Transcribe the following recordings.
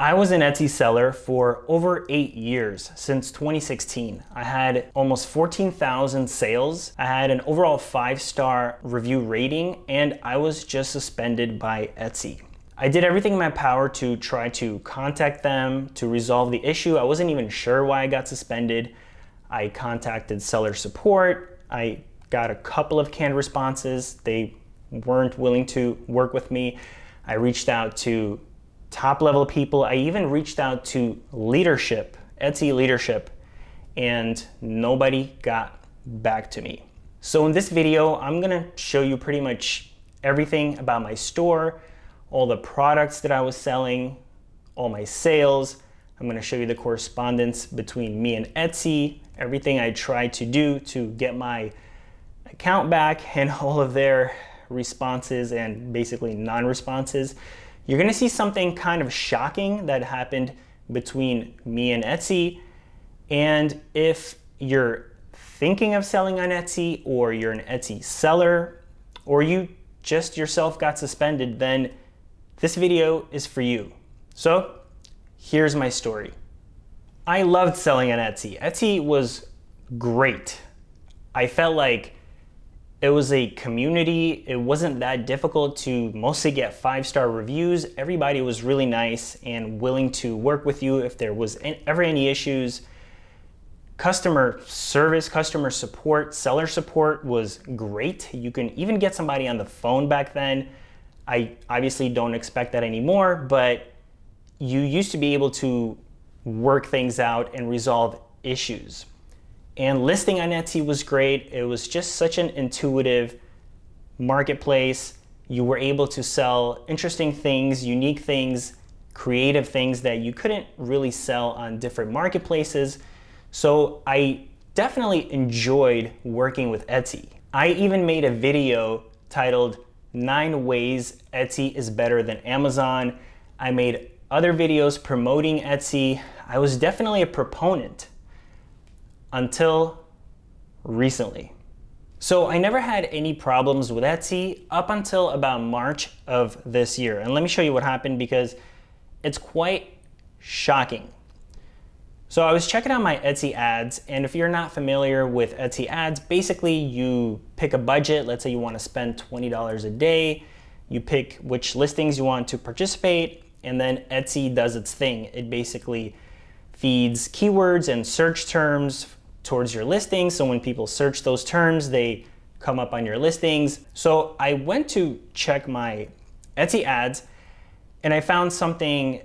I was an Etsy seller for over 8 years, since 2016. I had almost 14,000 sales. I had an overall 5-star review rating, and I was just suspended by Etsy. I did everything in my power to try to contact them to resolve the issue. I wasn't even sure why I got suspended. I contacted seller support. I got a couple of canned responses. They weren't willing to work with me. I reached out to top level people. I even reached out to leadership, Etsy leadership, and nobody got back to me. So in this video, I'm gonna show you pretty much everything about my store, all the products that I was selling, all my sales. I'm gonna show you the correspondence between me and Etsy, everything I tried to do to get my account back, and all of their responses and basically non-responses. You're gonna see something kind of shocking that happened between me and Etsy. And if you're thinking of selling on Etsy, or you're an Etsy seller, or you just yourself got suspended, then this video is for you. So here's my story. I loved selling on Etsy. Etsy was great. I felt like it was a community. It wasn't that difficult to mostly get 5-star reviews. Everybody was really nice and willing to work with you if there was ever any issues. Customer service, customer support, seller support was great. You can even get somebody on the phone back then. I obviously don't expect that anymore, but you used to be able to work things out and resolve issues. And listing on Etsy was great. It was just such an intuitive marketplace. You were able to sell interesting things, unique things, creative things that you couldn't really sell on different marketplaces. So I definitely enjoyed working with Etsy. I even made a video titled 9 Ways Etsy is Better Than Amazon. I made other videos promoting Etsy. I was definitely a proponent until recently. So I never had any problems with Etsy up until about March of this year. And let me show you what happened, because it's quite shocking. So I was checking out my Etsy ads, and if you're not familiar with Etsy ads, basically you pick a budget. Let's say you want to spend $20 a day. You pick which listings you want to participate, and then Etsy does its thing. It basically feeds keywords and search terms towards your listings. So when people search those terms, they come up on your listings. So I went to check my Etsy ads, and I found something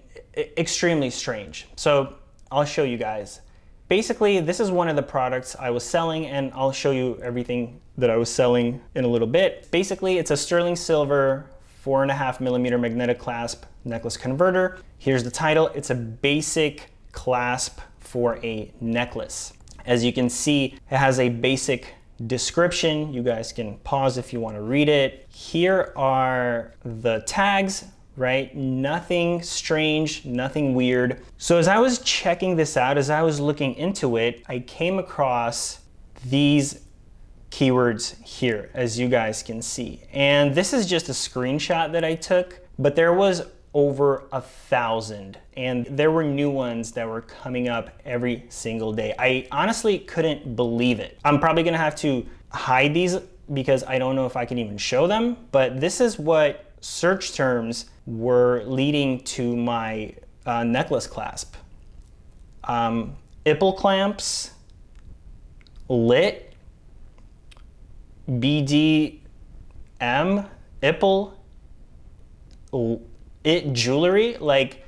extremely strange. So I'll show you guys. Basically, this is one of the products I was selling, and I'll show you everything that I was selling in a little bit. Basically, it's a sterling silver 4.5mm magnetic clasp necklace converter. Here's the title. It's a basic clasp for a necklace. As you can see, it has a basic description. You guys can pause if you want to read it. Here are the tags, right? Nothing strange, nothing weird. So as I was checking this out, as I was looking into it, I came across these keywords here, as you guys can see. And this is just a screenshot that I took, but there was over 1,000, and there were new ones that were coming up every single day. I honestly couldn't believe it. I'm probably gonna have to hide these because I don't know if I can even show them, but this is what search terms were leading to my necklace clasp. Ipple clamps, lit, BDM, Ipple, it jewelry. Like,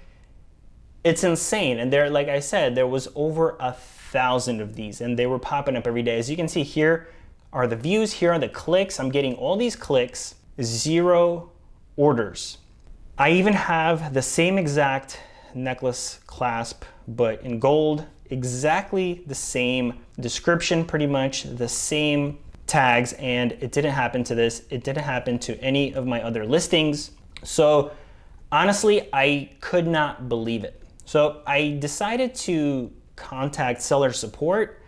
it's insane. And there, like I said, there was over 1,000 of these, and they were popping up every day. As you can see, here are the views, here are the clicks. I'm getting all these clicks, 0 orders. I even have the same exact necklace clasp, but in gold, exactly the same description, pretty much the same tags, and it didn't happen to this. It didn't happen to any of my other listings. So honestly, I could not believe it. So I decided to contact seller support.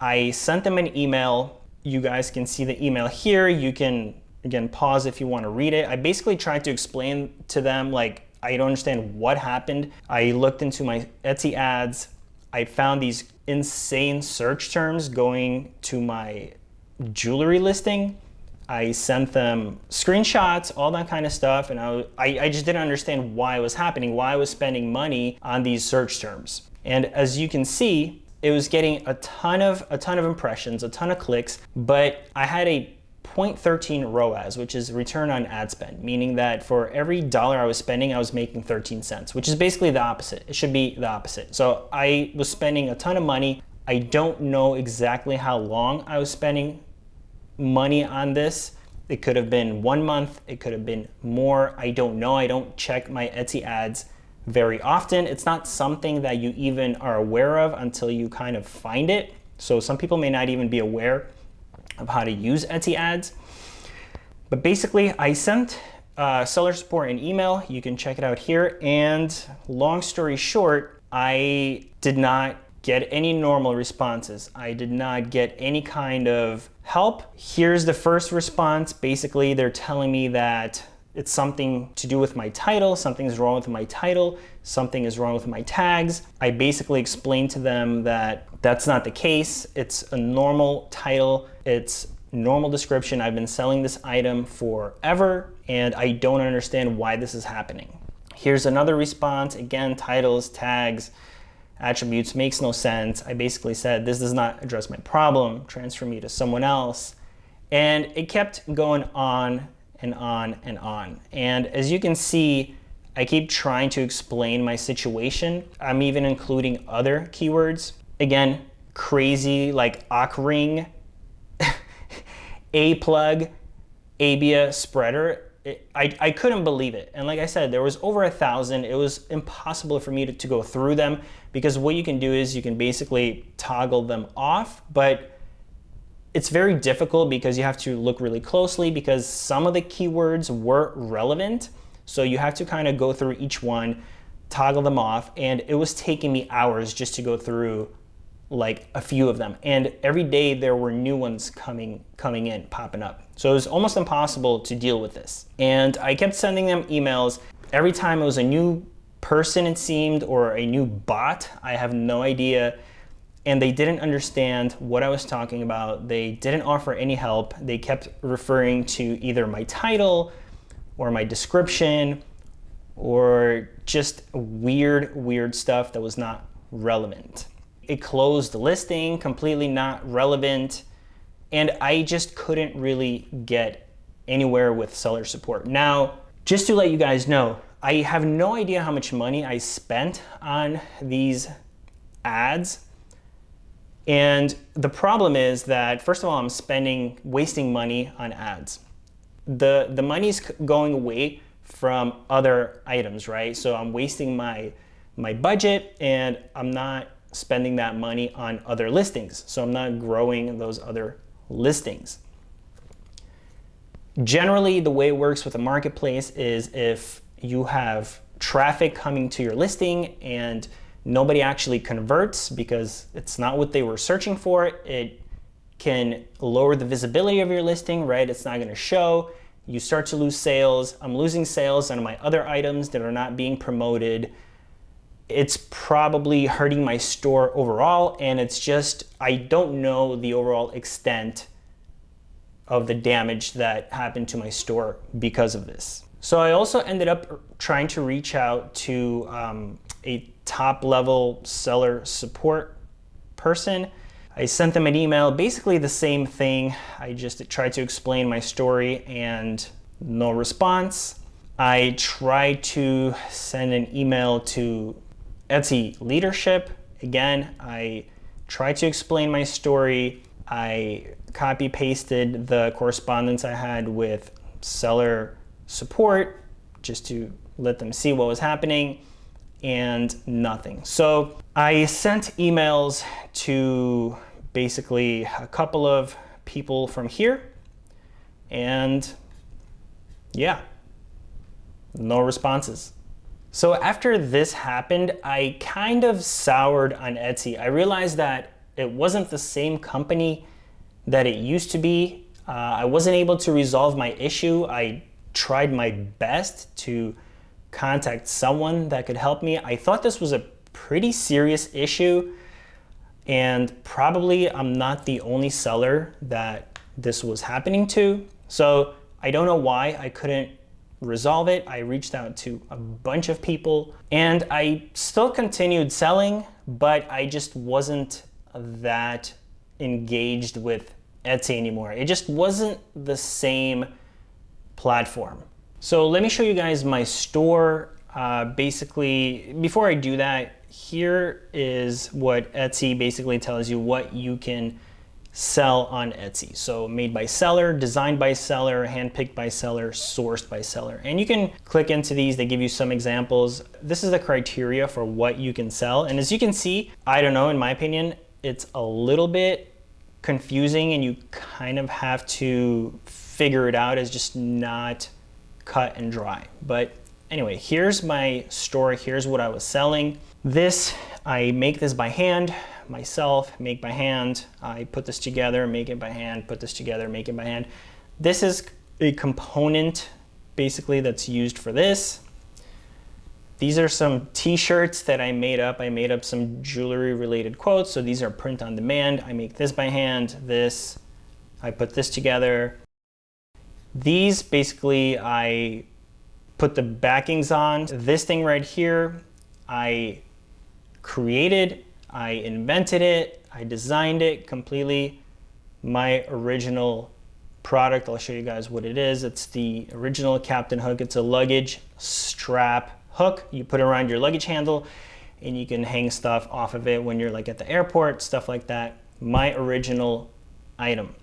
I sent them an email. You guys can see the email here. You can, again, pause if you want to read it. I basically tried to explain to them, like, I don't understand what happened. I looked into my Etsy ads. I found these insane search terms going to my jewelry listing. I sent them screenshots, all that kind of stuff, and I just didn't understand why it was happening, why I was spending money on these search terms. And as you can see, it was getting a ton of impressions, a ton of clicks, but I had a 0.13 ROAS, which is return on ad spend, meaning that for every dollar I was spending, I was making 13 cents, which is basically the opposite. It should be the opposite. So I was spending a ton of money. I don't know exactly how long I was spending money on this. It could have been 1 month, it could have been more. I don't know. I don't check my Etsy ads very often. It's not something that you even are aware of until you kind of find it. So some people may not even be aware of how to use Etsy ads. But basically, I sent seller support an email. You can check it out here. And long story short, I did not get any normal responses. I did not get any kind of help. Here's the first response. Basically, they're telling me that it's something to do with my title, something's wrong with my title, something is wrong with my tags. I basically explained to them that that's not the case. It's a normal title, it's normal description. I've been selling this item forever, and I don't understand why this is happening. Here's another response. Again, titles, tags, attributes makes no sense. I basically said, this does not address my problem, transfer me to someone else. And it kept going on and on and on. And as you can see, I keep trying to explain my situation. I'm even including other keywords. Again, crazy like occring, A-plug, abia spreader. I couldn't believe it. And like I said, there was over 1,000. It was impossible for me to go through them, because what you can do is you can basically toggle them off, but it's very difficult because you have to look really closely, because some of the keywords were relevant. So you have to kind of go through each one, toggle them off, and it was taking me hours just to go through like a few of them. And every day there were new ones coming in, popping up. So it was almost impossible to deal with this. And I kept sending them emails. Every time it was a new person, it seemed, or a new bot. I have no idea. And they didn't understand what I was talking about. They didn't offer any help. They kept referring to either my title or my description, or just weird stuff that was not relevant. It closed the listing, completely not relevant, and I just couldn't really get anywhere with seller support. Now, just to let you guys know, I have no idea how much money I spent on these ads. And the problem is that, first of all, I'm wasting money on ads. The money's going away from other items, right? So I'm wasting my budget, and I'm not spending that money on other listings. So I'm not growing those other listings. Generally, the way it works with a marketplace is if you have traffic coming to your listing and nobody actually converts because it's not what they were searching for, it can lower the visibility of your listing, right? It's not gonna show. You start to lose sales. I'm losing sales on my other items that are not being promoted. It's probably hurting my store overall, and it's just, I don't know the overall extent of the damage that happened to my store because of this. So I also ended up trying to reach out to a top level seller support person. I sent them an email, basically the same thing. I just tried to explain my story and no response. I tried to send an email to Etsy leadership. Again, I tried to explain my story. I copy pasted the correspondence I had with seller support just to let them see what was happening, and nothing. So I sent emails to basically a couple of people from here, and yeah, no responses. So after this happened, I kind of soured on Etsy. I realized that it wasn't the same company that it used to be. I wasn't able to resolve my issue. I tried my best to contact someone that could help me. I thought this was a pretty serious issue, and probably I'm not the only seller that this was happening to. So I don't know why I couldn't resolve it. I reached out to a bunch of people and I still continued selling, but I just wasn't that engaged with Etsy anymore. It just wasn't the same platform. So let me show you guys my store. Basically, before I do that, here is what Etsy basically tells you what you can sell on Etsy. So made by seller, designed by seller, handpicked by seller, sourced by seller. And you can click into these, they give you some examples. This is the criteria for what you can sell. And as you can see, I don't know, in my opinion, it's a little bit confusing and you kind of have to figure it out. It's just not cut and dry. But anyway, here's my store. Here's what I was selling. This, I make this by hand, myself, make by hand. I put this together, make it by hand, put this together, make it by hand. This is a component basically that's used for this. These are some t-shirts that I made up. I made up some jewelry related quotes. So these are print on demand. I make this by hand, this, I put this together. These basically, I put the backings on. This thing right here, I created, I invented it, I designed it completely. My original product, I'll show you guys what it is. It's the original Captain Hook. It's a luggage strap hook. You put it around your luggage handle and you can hang stuff off of it when you're like at the airport, stuff like that. My original item.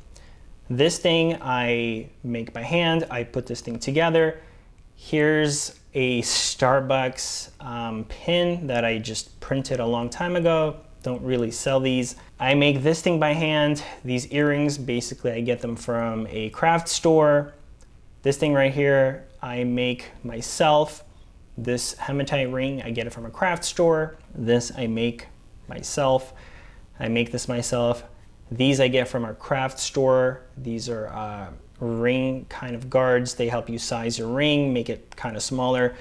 This thing I make by hand. I put this thing together. Here's a Starbucks pin that I just printed a long time ago. Don't really sell these. I make this thing by hand. These earrings, basically I get them from a craft store. This thing right here, I make myself. This hematite ring, I get it from a craft store. This I make myself. I make this myself. These I get from our craft store. These are ring kind of guards. They help you size your ring, make it kind of smaller.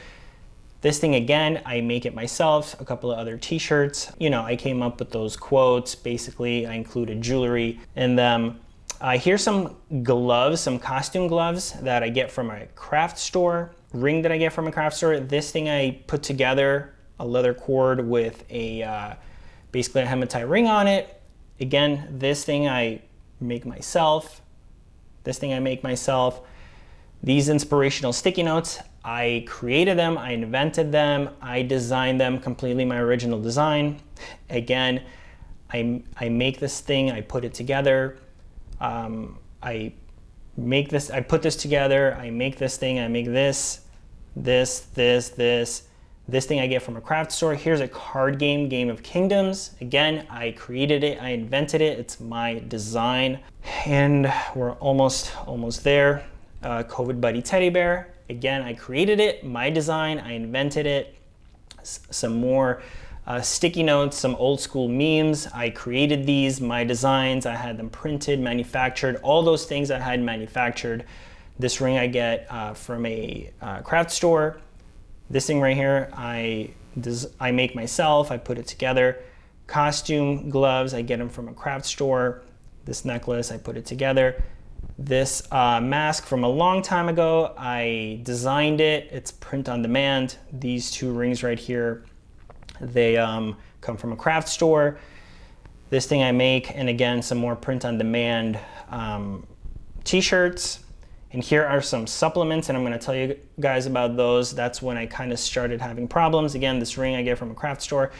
This thing again, I make it myself. A couple of other t-shirts. You know, I came up with those quotes. Basically, I included jewelry in them. Here's some gloves, some costume gloves that I get from a craft store. Ring that I get from a craft store. This thing I put together, a leather cord with a basically a hematite ring on it. Again, this thing I make myself. This thing I make myself. These inspirational sticky notes, I created them, I invented them, I designed them completely, my original design. Again, I make this thing, I put it together. I make this, I put this together, I make this thing, I make this thing I get from a craft store. Here's a card game, Game of Kingdoms. Again, I created it, I invented it, it's my design. And we're almost there. COVID Buddy Teddy Bear. Again, I created it, my design, I invented it. Some more sticky notes, some old school memes. I created these, my designs, I had them printed, manufactured, all those things I had manufactured. This ring I get from a craft store. This thing right here, I make myself, I put it together. Costume gloves, I get them from a craft store. This necklace, I put it together. This mask from a long time ago, I designed it. It's print on demand. These two rings right here, they come from a craft store. This thing I make, and again, some more print on demand t-shirts. And here are some supplements, and I'm gonna tell you guys about those. That's when I kind of started having problems. Again, this ring I get from a craft store,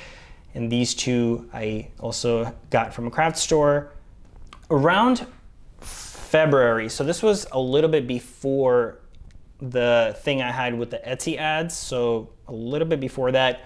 and these two I also got from a craft store around February. So this was a little bit before the thing I had with the Etsy ads. So a little bit before that,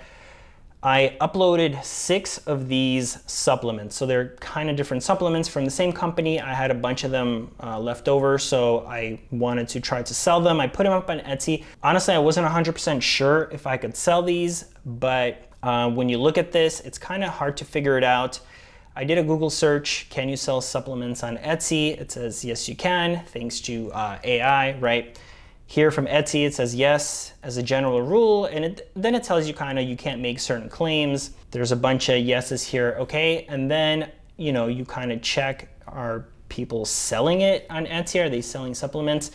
I uploaded 6 of these supplements. So they're kind of different supplements from the same company. I had a bunch of them left over, so I wanted to try to sell them. I put them up on Etsy. Honestly, I wasn't 100% sure if I could sell these, but when you look at this, it's kind of hard to figure it out. I did a Google search, can you sell supplements on Etsy? It says, yes, you can, thanks to AI, right? Here from Etsy, it says yes as a general rule, and then it tells you kind of you can't make certain claims. There's a bunch of yeses here, okay, and then you kind of check, are people selling it on Etsy? Are they selling supplements?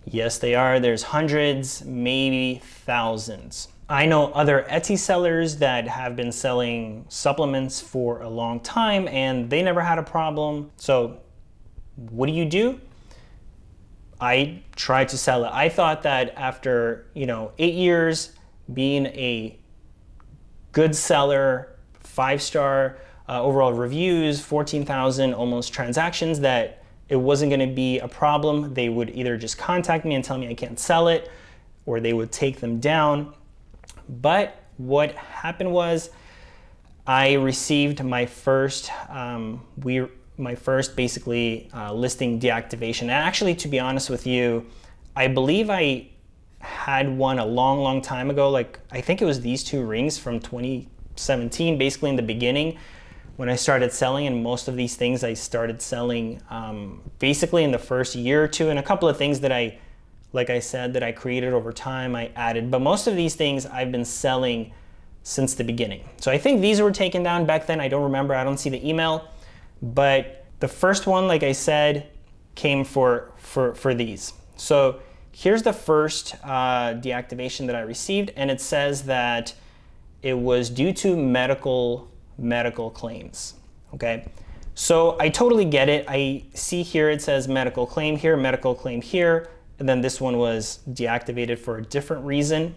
Yes, they are. There's hundreds, maybe thousands. I know other Etsy sellers that have been selling supplements for a long time and they never had a problem. So what do? I tried to sell it. I thought that after 8 years being a good seller, 5-star overall reviews, 14,000 almost transactions, that it wasn't going to be a problem. They would either just contact me and tell me I can't sell it, or they would take them down. But what happened was I received my first basically listing deactivation. And actually, to be honest with you, I believe I had one a long time ago. Like, I think it was these 2 rings from 2017, basically in the beginning when I started selling. And most of these things I started selling basically in the first year or two, and a couple of things that like I said, that I created over time, I added. But most of these things I've been selling since the beginning. So I think these were taken down back then. I don't remember. I don't see the email. But the first one, like I said, came for these. So here's the first deactivation that I received, and it says that it was due to medical claims. Okay, so I totally get it. I see here it says medical claim here, medical claim here, and then this one was deactivated for a different reason.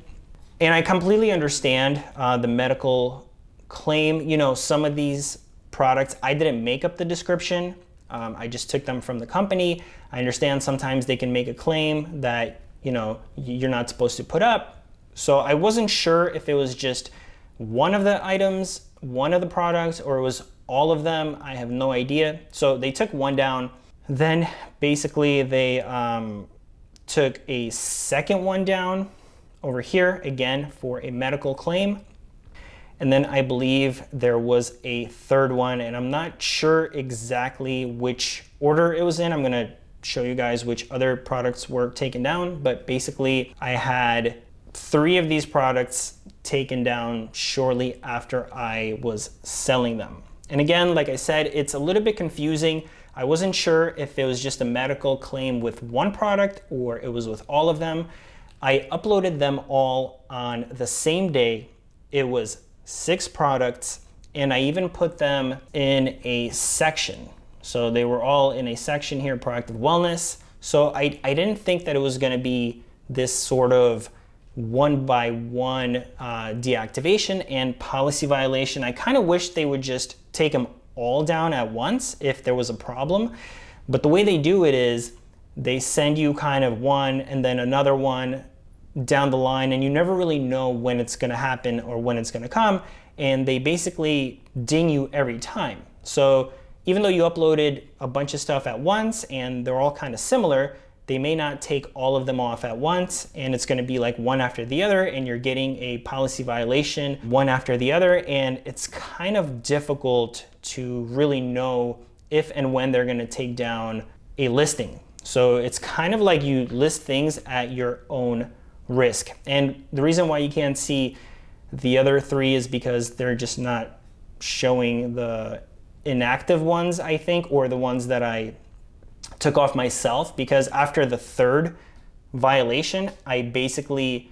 And I completely understand the medical claim. Some of these products, I didn't make up the description. I just took them from the company. I understand sometimes they can make a claim that you're not supposed to put up. So I wasn't sure if it was just one of the items, one of the products, or it was all of them. I have no idea. So they took one down. Then basically they took a second one down over here, again for a medical claim. And then I believe there was a third one, and I'm not sure exactly which order it was in. I'm gonna show you guys which other products were taken down, but basically I had 3 of these products taken down shortly after I was selling them. And again, like I said, it's a little bit confusing. I wasn't sure if it was just a medical claim with one product or it was with all of them. I uploaded them all on the same day. It was 6 products, and I even put them in a section. So they were all in a section here, proactive wellness. So I didn't think that it was gonna be this sort of one-by-one deactivation and policy violation. I kind of wish they would just take them all down at once if there was a problem. But the way they do it is they send you kind of one and then another one down the line, and you never really know when it's gonna happen or when it's gonna come, and they basically ding you every time. So even though you uploaded a bunch of stuff at once and they're all kind of similar, they may not take all of them off at once, and it's gonna be like one after the other, and you're getting a policy violation one after the other, and it's kind of difficult to really know if and when they're gonna take down a listing. So it's kind of like you list things at your own risk. And the reason why you can't see the other 3 is because they're just not showing the inactive ones, I think, or the ones that I took off myself, because after the 3rd violation, I basically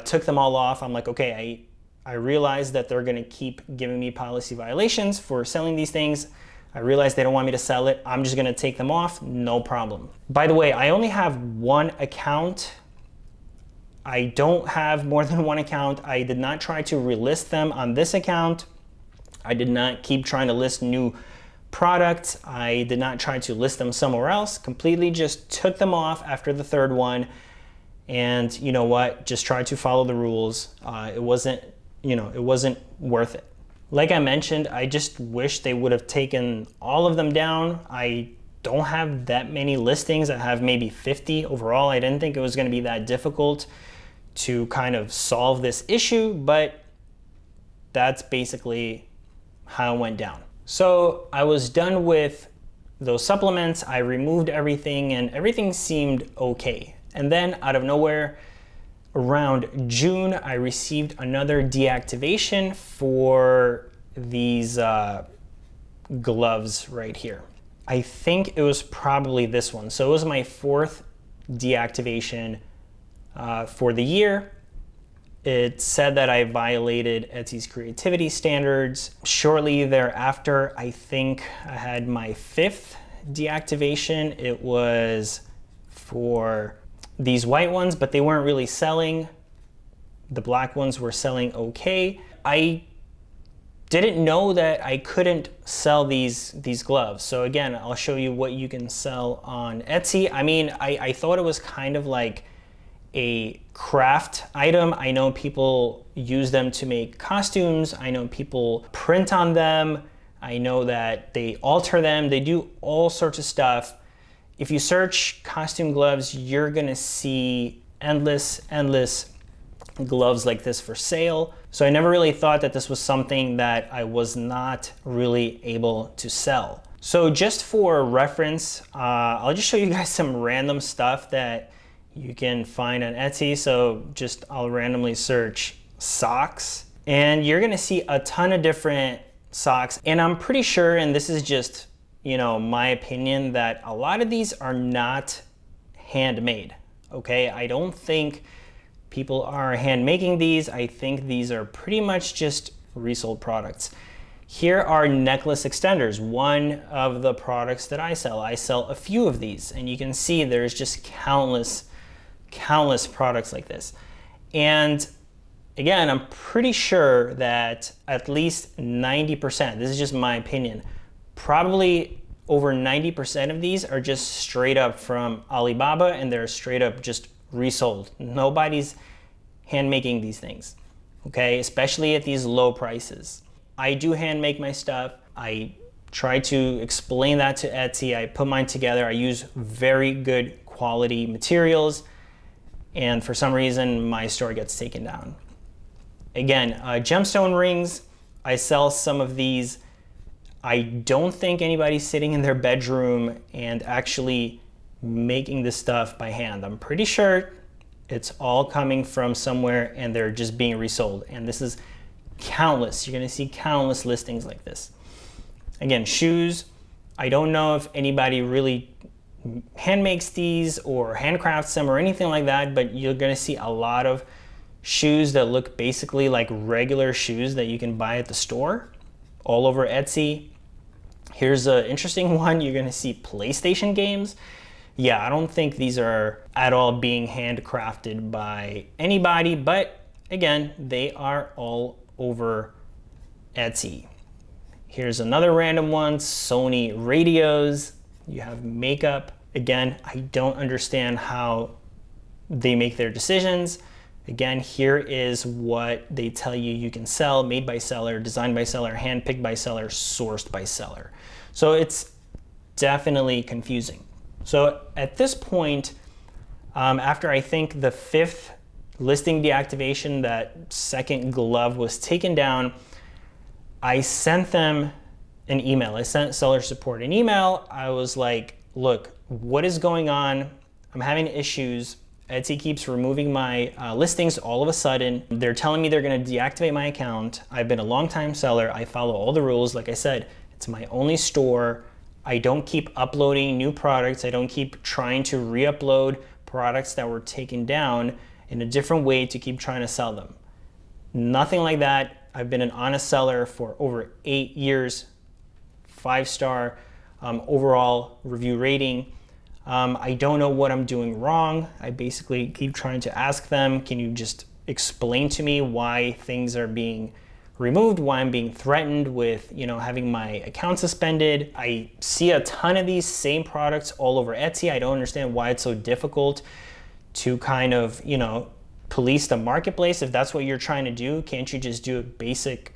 took them all off. I'm like, okay, I realized that they're gonna keep giving me policy violations for selling these things. I realized they don't want me to sell it. I'm just gonna take them off, no problem. By the way, I only have 1 account. I don't have more than 1 account. I did not try to relist them on this account. I did not keep trying to list new products. I did not try to list them somewhere else. Completely just took them off after the 3rd one. And you know what? Just tried to follow the rules. It wasn't worth it. Like I mentioned, I just wish they would have taken all of them down. I don't have that many listings. I have maybe 50 overall. I didn't think it was going to be that difficult to kind of solve this issue, but that's basically how it went down. So I was done with those supplements. I removed everything and everything seemed okay. And then out of nowhere, around June, I received another deactivation for these gloves right here. I think it was probably this one. So it was my 4th deactivation for the year. It said that I violated Etsy's creativity standards. Shortly thereafter, I think I had my 5th deactivation. It was for these white ones, but they weren't really selling. The black ones were selling okay. I didn't know that I couldn't sell these gloves. So again, I'll show you what you can sell on Etsy. I mean, I thought it was kind of like a craft item. I know people use them to make costumes. I know people print on them. I know that they alter them. They do all sorts of stuff. If you search costume gloves, you're gonna see endless gloves like this for sale. So I never really thought that this was something that I was not really able to sell. So just for reference, I'll just show you guys some random stuff that you can find on Etsy. So just I'll randomly search socks and you're gonna see a ton of different socks. And I'm pretty sure, and this is just, my opinion, that a lot of these are not handmade, okay? I don't think people are hand making these. I think these are pretty much just resold products. Here are necklace extenders, one of the products that I sell. I sell a few of these, and you can see there's just countless products like this. And again, I'm pretty sure that at least 90%, this is just my opinion, probably over 90% of these are just straight up from Alibaba, and they're straight up just resold. Nobody's hand making these things, okay? Especially at these low prices. I do hand make my stuff. I try to explain that to Etsy. I put mine together. I use very good quality materials, and for some reason my store gets taken down. Again, gemstone rings, I sell some of these. I don't think anybody's sitting in their bedroom and actually making this stuff by hand. I'm pretty sure it's all coming from somewhere and they're just being resold. And this is countless. You're gonna see countless listings like this. Again, shoes. I don't know if anybody really hand makes these or handcrafts them or anything like that, but you're gonna see a lot of shoes that look basically like regular shoes that you can buy at the store all over Etsy. Here's an interesting one. You're gonna see PlayStation games. Yeah, I don't think these are at all being handcrafted by anybody, but again, they are all over Etsy. Here's another random one, Sony radios. You have makeup. Again, I don't understand how they make their decisions. Again, here is what they tell you you can sell: made by seller, designed by seller, handpicked by seller, sourced by seller. So it's definitely confusing. So at this point, after I think the 5th listing deactivation, that 2nd glove was taken down, I sent them an email. I sent seller support an email. I was like, look, what is going on? I'm having issues. Etsy keeps removing my listings all of a sudden. They're telling me they're gonna deactivate my account. I've been a long-time seller. I follow all the rules. Like I said, it's my only store. I don't keep uploading new products. I don't keep trying to re-upload products that were taken down in a different way to keep trying to sell them. Nothing like that. I've been an honest seller for over 8 years, 5-star overall review rating. I don't know what I'm doing wrong. I basically keep trying to ask them, can you just explain to me why things are being removed, why I'm being threatened with, having my account suspended. I see a ton of these same products all over Etsy. I don't understand why it's so difficult to kind of, police the marketplace. If that's what you're trying to do, can't you just do a basic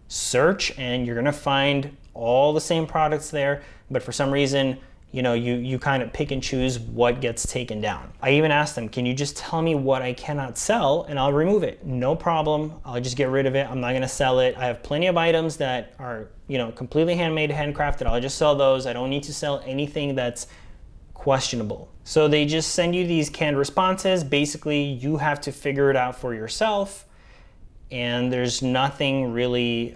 search and you're gonna find all the same products there? But for some reason, you kind of pick and choose what gets taken down. I even asked them, can you just tell me what I cannot sell and I'll remove it? No problem, I'll just get rid of it. I'm not gonna sell it. I have plenty of items that are, completely handmade, handcrafted. I'll just sell those. I don't need to sell anything that's questionable. So they just send you these canned responses. Basically, you have to figure it out for yourself, and there's nothing really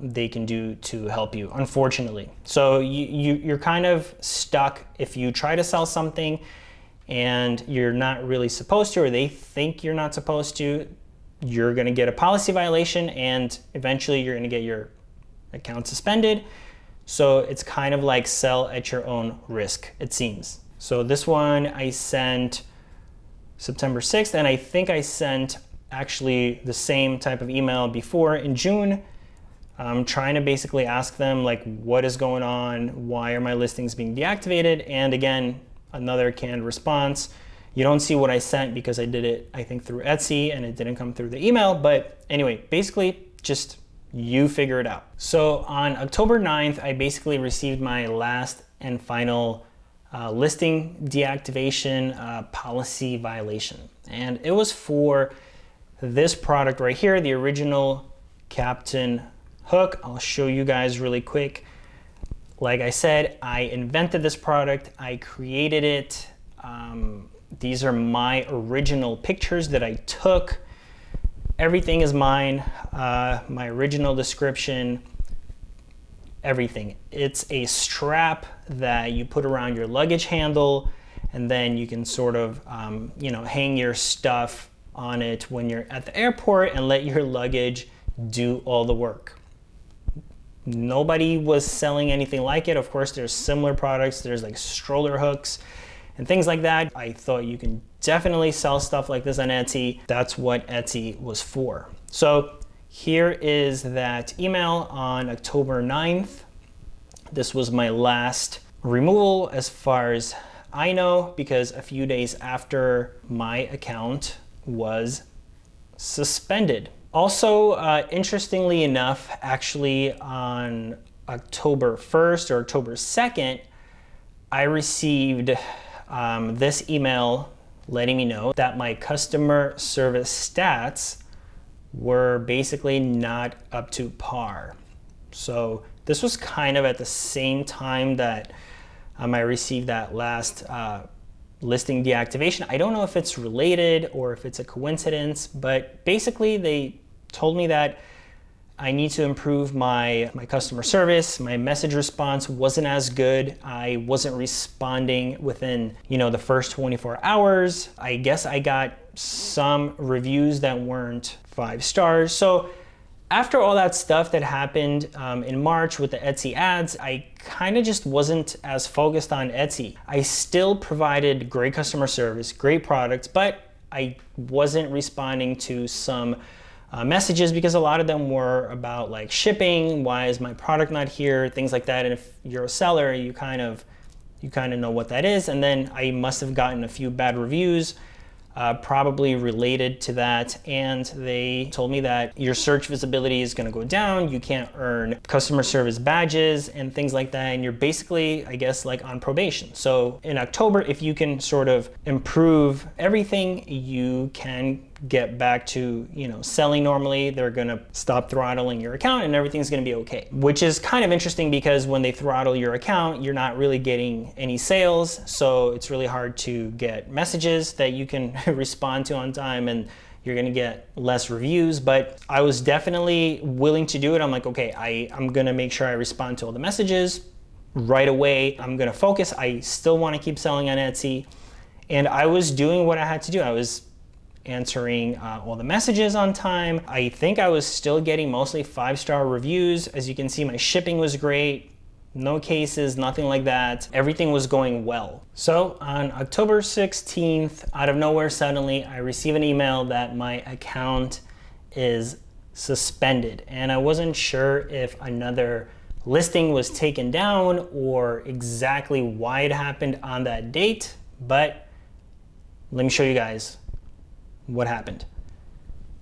they can do to help you, unfortunately. So you're kind of stuck if you try to sell something and you're not really supposed to, or they think you're not supposed to. You're gonna get a policy violation, and eventually you're gonna get your account suspended. So it's kind of like sell at your own risk, it seems. So this one I sent September 6th, and I think I sent actually the same type of email before in June. I'm trying to basically ask them like, what is going on? Why are my listings being deactivated? And again, another canned response. You don't see what I sent because I did it, I think, through Etsy, and it didn't come through the email. But anyway, basically just you figure it out. So on October 9th, I basically received my last and final listing deactivation policy violation. And it was for this product right here, the original Captain Hook. I'll show you guys really quick. Like I said, I invented this product, I created it. These are my original pictures that I took. Everything is mine, my original description, everything. It's a strap that you put around your luggage handle, and then you can sort of, hang your stuff on it when you're at the airport and let your luggage do all the work. Nobody was selling anything like it. Of course, there's similar products. There's like stroller hooks and things like that. I thought you can definitely sell stuff like this on Etsy. That's what Etsy was for. So here is that email on October 9th. This was my last removal as far as I know, because a few days after my account was suspended. Also, interestingly enough, actually on October 1st or October 2nd, I received this email letting me know that my customer service stats were basically not up to par. So this was kind of at the same time that I received that last listing deactivation. I don't know if it's related or if it's a coincidence, but basically they told me that I need to improve my customer service. My message response wasn't as good. I wasn't responding within, the first 24 hours. I guess I got some reviews that weren't 5 stars. So after all that stuff that happened in March with the Etsy ads, I kind of just wasn't as focused on Etsy. I still provided great customer service, great products, but I wasn't responding to some messages because a lot of them were about like shipping, why is my product not here, things like that. And if you're a seller, you kind of know what that is. And then I must have gotten a few bad reviews, probably related to that. And they told me that your search visibility is going to go down. You can't earn customer service badges and things like that. And you're basically, I guess, like on probation. So in October, if you can sort of improve everything, you can get back to selling normally. They're gonna stop throttling your account and everything's gonna be okay. Which is kind of interesting because when they throttle your account, you're not really getting any sales, so it's really hard to get messages that you can respond to on time, and you're gonna get less reviews. But I was definitely willing to do it. I'm like, okay, I'm gonna make sure I respond to all the messages right away. I'm gonna focus. I still wanna keep selling on Etsy. And I was doing what I had to do. I was answering all the messages on time. I think I was still getting mostly 5-star reviews. As you can see, my shipping was great. No cases, nothing like that. Everything was going well. So on October 16th, out of nowhere, suddenly I receive an email that my account is suspended. And I wasn't sure if another listing was taken down or exactly why it happened on that date, but let me show you guys what happened.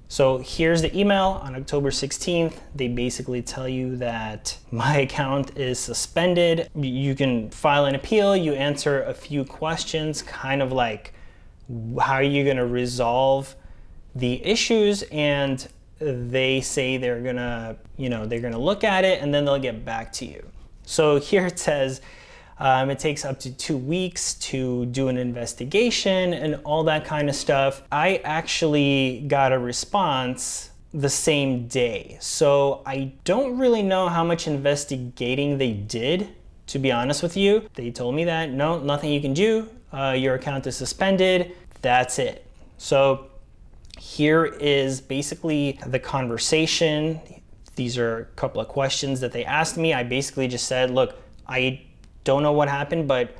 So here's the email on October 16th. They basically tell you that my account is suspended. You can file an appeal. You answer a few questions, kind of like how are you going to resolve the issues, and they say they're gonna look at it and then they'll get back to you. So here it says, It takes up to 2 weeks to do an investigation and all that kind of stuff. I actually got a response the same day. So I don't really know how much investigating they did, to be honest with you. They told me that, no, nothing you can do. Your account is suspended. That's it. So here is basically the conversation. These are a couple of questions that they asked me. I basically just said, look, I don't know what happened, but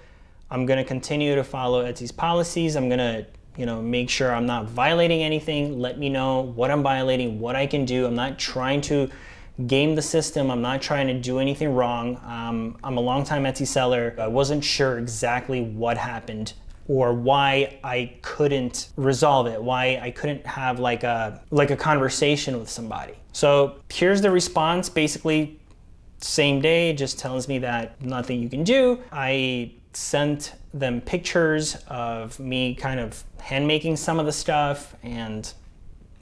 I'm gonna continue to follow Etsy's policies. I'm gonna, make sure I'm not violating anything. Let me know what I'm violating, what I can do. I'm not trying to game the system. I'm not trying to do anything wrong. I'm a longtime Etsy seller. I wasn't sure exactly what happened or why I couldn't resolve it, why I couldn't have like a conversation with somebody. So here's the response. Basically, same day, just tells me that nothing you can do. I sent them pictures of me kind of hand making some of the stuff, and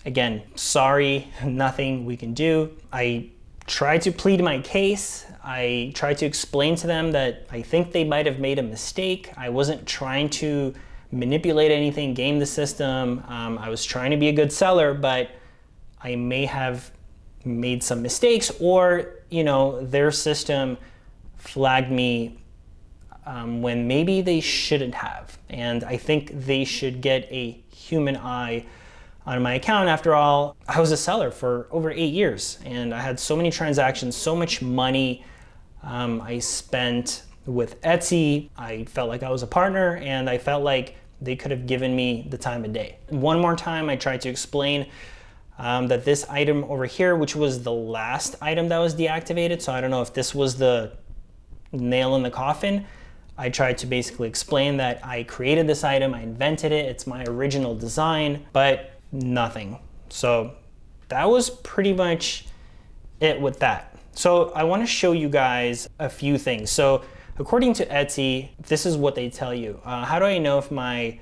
again, sorry, nothing we can do. I tried to plead my case. I tried to explain to them that I think they might have made a mistake. I wasn't trying to manipulate anything, game the system. I was trying to be a good seller, but I may have made some mistakes, or their system flagged me when maybe they shouldn't have. And I think they should get a human eye on my account. After all, I was a seller for over 8 years, and I had so many transactions, so much money I spent with Etsy. I felt like I was a partner, and I felt like they could have given me the time of day. One more time, I tried to explain that this item over here, which was the last item that was deactivated, so I don't know if this was the nail in the coffin. I tried to basically explain that I created this item, I invented it, it's my original design, but nothing. So that was pretty much it with that. So I want to show you guys a few things. So according to Etsy, this is what they tell you. How do I know if my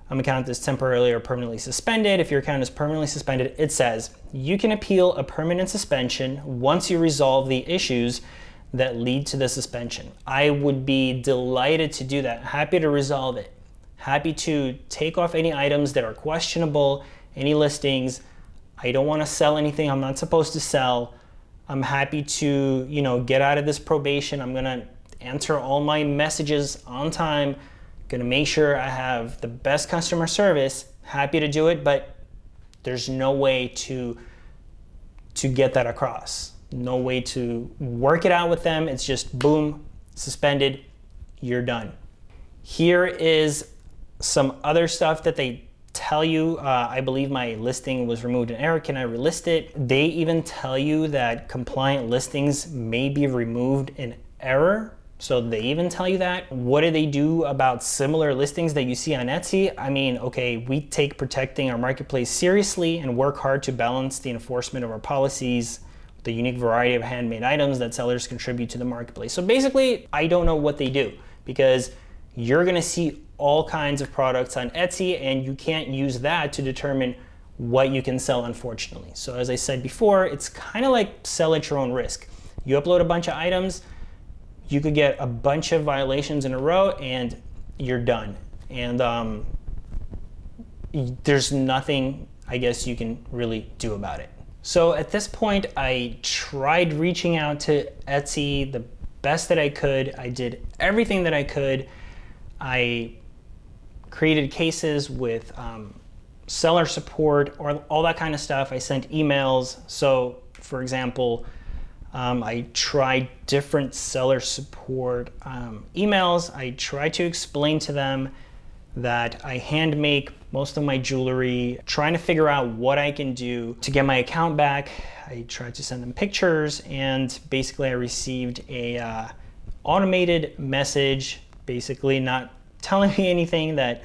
account is temporarily or permanently suspended? If your account is permanently suspended, it says you can appeal a permanent suspension once you resolve the issues that lead to the suspension. I would be delighted to do that. Happy to resolve it. Happy to take off any items that are questionable, any listings. I don't want to sell anything I'm not supposed to sell. I'm happy to, get out of this probation. I'm gonna answer all my messages on time. Gonna make sure I have the best customer service. Happy to do it, but there's no way to get that across. No way to work it out with them. It's just boom, suspended, you're done. Here is some other stuff that they tell you. I believe my listing was removed in error. Can I relist it? They even tell you that compliant listings may be removed in error. So they even tell you that. What do they do about similar listings that you see on Etsy? I mean, okay, we take protecting our marketplace seriously and work hard to balance the enforcement of our policies, the unique variety of handmade items that sellers contribute to the marketplace. So basically, I don't know what they do, because you're gonna see all kinds of products on Etsy, and you can't use that to determine what you can sell, unfortunately. So as I said before, it's kind of like sell at your own risk. You upload a bunch of items, you could get a bunch of violations in a row, and you're done. And there's nothing, I guess, you can really do about it. So at this point, I tried reaching out to Etsy the best that I could. I did everything that I could. I created cases with seller support or all that kind of stuff. I sent emails. So for example, I tried different seller support emails. I tried to explain to them that I hand make most of my jewelry, trying to figure out what I can do to get my account back. I tried to send them pictures, and basically I received a automated message, basically not telling me anything, that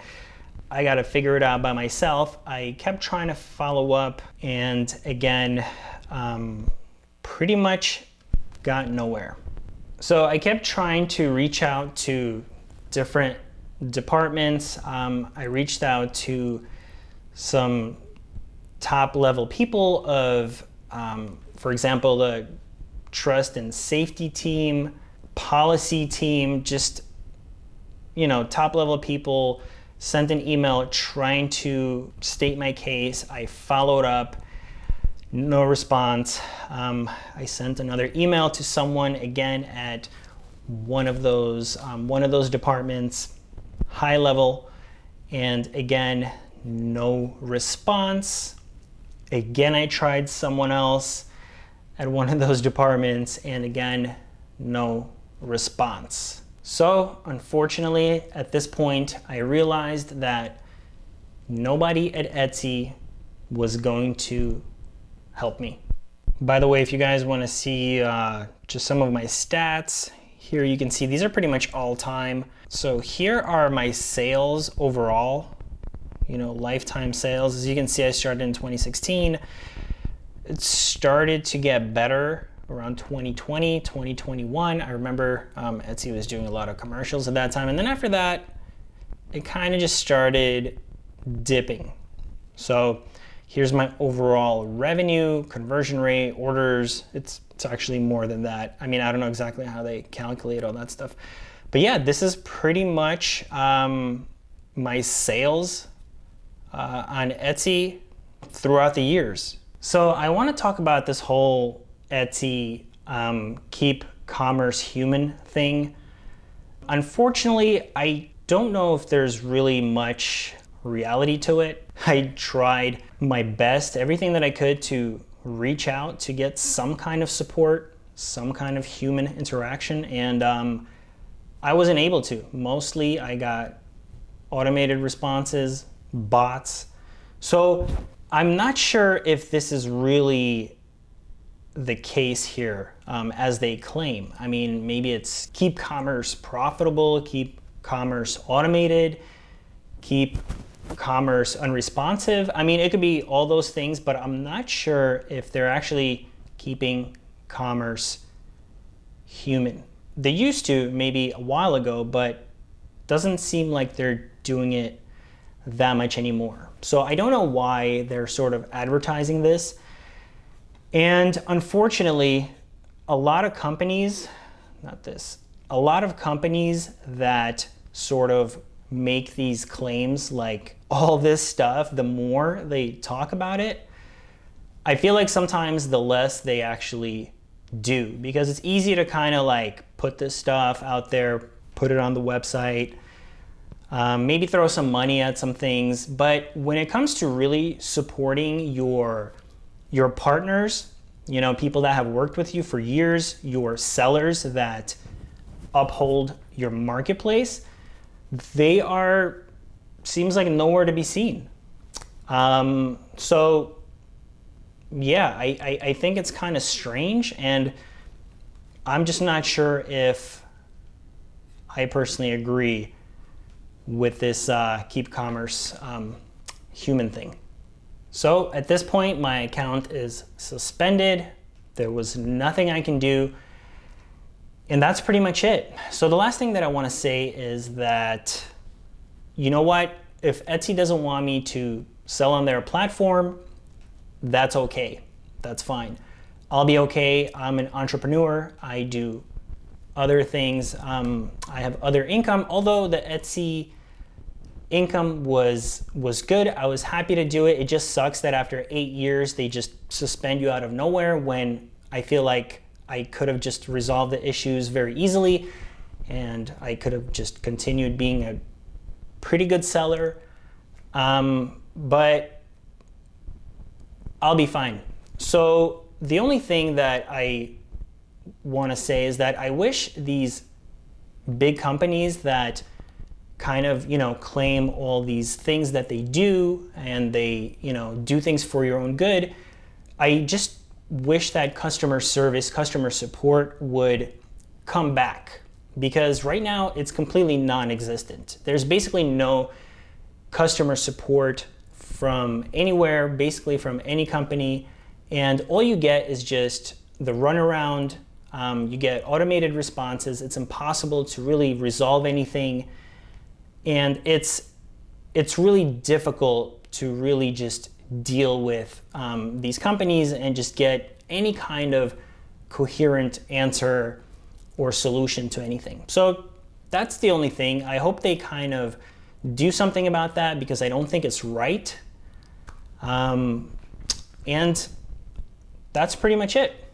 I got to figure it out by myself. I kept trying to follow up, and again, pretty much got nowhere. So I kept trying to reach out to different departments. I reached out to some top level people of, for example, the trust and safety team. policy team, just, top level people sent an email trying to state my case. I followed up, no response. I sent another email to someone again at one of those departments, high level, and again, no response. Again, I tried someone else at one of those departments, and again, no response. So unfortunately, at this point, I realized that nobody at Etsy was going to help me. By the way, if you guys want to see just some of my stats, here you can see these are pretty much all time. So here are my sales overall, lifetime sales. As you can see, I started in 2016. It started to get better around 2020, 2021. I remember Etsy was doing a lot of commercials at that time. And then after that, it kind of just started dipping. So here's my overall revenue, conversion rate, orders. It's actually more than that. I mean, I don't know exactly how they calculate all that stuff. But yeah, this is pretty much my sales on Etsy throughout the years. So I want to talk about this whole Etsy keep commerce human thing. Unfortunately, I don't know if there's really much reality to it. I tried my best, everything that I could, to reach out to get some kind of support, some kind of human interaction, and I wasn't able to. Mostly I got automated responses, bots. So I'm not sure if this is really the case here as they claim. I mean, maybe it's keep commerce profitable, keep commerce automated, keep commerce unresponsive. I mean, it could be all those things, but I'm not sure if they're actually keeping commerce human. They used to maybe a while ago, but doesn't seem like they're doing it that much anymore. So I don't know why they're sort of advertising this. And unfortunately, a lot of companies that sort of make these claims, like all this stuff, the more they talk about it, I feel like sometimes the less they actually do, because it's easy to kind of like put this stuff out there, put it on the website, maybe throw some money at some things. But when it comes to really supporting your partners, people that have worked with you for years, your sellers that uphold your marketplace, they seems like nowhere to be seen. So yeah, I think it's kind of strange, and I'm just not sure if I personally agree with this keep commerce human thing. So at this point, my account is suspended. There was nothing I can do. And that's pretty much it. So the last thing that I want to say is that, you know what? If Etsy doesn't want me to sell on their platform, that's okay. That's fine. I'll be okay. I'm an entrepreneur. I do other things. I have other income. Although the Etsy income was good, I was happy to do it. It just sucks that after 8 years, they just suspend you out of nowhere, when I feel like I could have just resolved the issues very easily, and I could have just continued being a pretty good seller. But I'll be fine. So the only thing that I want to say is that I wish these big companies that kind of, claim all these things that they do, and they, do things for your own good, I just wish that customer service, customer support would come back, because right now it's completely non-existent. There's basically no customer support from anywhere, basically from any company, and all you get is just the runaround. You get automated responses. It's impossible to really resolve anything, and it's really difficult to really just deal with these companies and just get any kind of coherent answer or solution to anything. So that's the only thing. I hope they kind of do something about that, because I don't think it's right. And that's pretty much it.